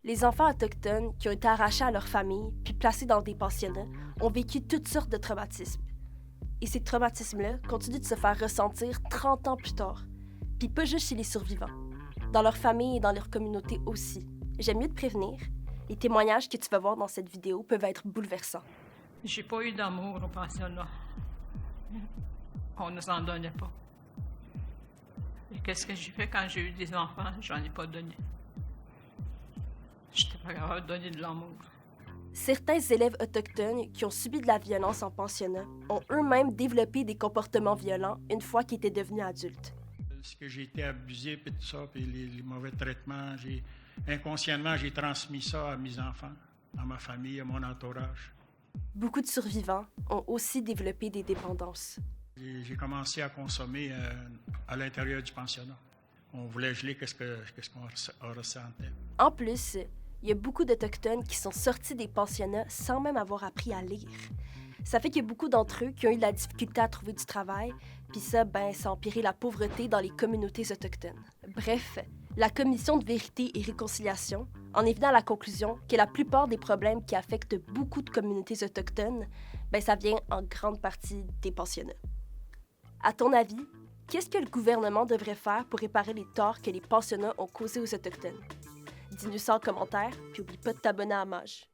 Les enfants autochtones qui ont été arrachés à leur famille puis placés dans des pensionnats ont vécu toutes sortes de traumatismes. Et ces traumatismes-là continuent de se faire ressentir 30 ans plus tard. Puis pas juste chez les survivants, dans leur famille et dans leur communauté aussi. J'aime mieux te prévenir, les témoignages que tu vas voir dans cette vidéo peuvent être bouleversants. J'ai pas eu d'amour au pensionnat. On ne s'en donnait pas. Et qu'est-ce que j'ai fait quand j'ai eu des enfants? J'en ai pas donné. J'étais pas capable de donner de l'amour. Certains élèves autochtones qui ont subi de la violence en pensionnat ont eux-mêmes développé des comportements violents une fois qu'ils étaient devenus adultes. Ce que j'ai été abusé, puis tout ça, puis les mauvais traitements, inconsciemment, j'ai transmis ça à mes enfants, à ma famille, à mon entourage. Beaucoup de survivants ont aussi développé des dépendances. J'ai commencé à consommer à l'intérieur du pensionnat. On voulait geler qu'est-ce qu'on ressentait. En plus, il y a beaucoup d'Autochtones qui sont sortis des pensionnats sans même avoir appris à lire. Ça fait qu'il y a beaucoup d'entre eux qui ont eu de la difficulté à trouver du travail, puis ça a empiré la pauvreté dans les communautés autochtones. Bref, la Commission de vérité et réconciliation en est venue à la conclusion que la plupart des problèmes qui affectent beaucoup de communautés autochtones, ça vient en grande partie des pensionnats. À ton avis, qu'est-ce que le gouvernement devrait faire pour réparer les torts que les pensionnats ont causés aux Autochtones? Dis-nous ça en commentaire, puis oublie pas de t'abonner à Mage.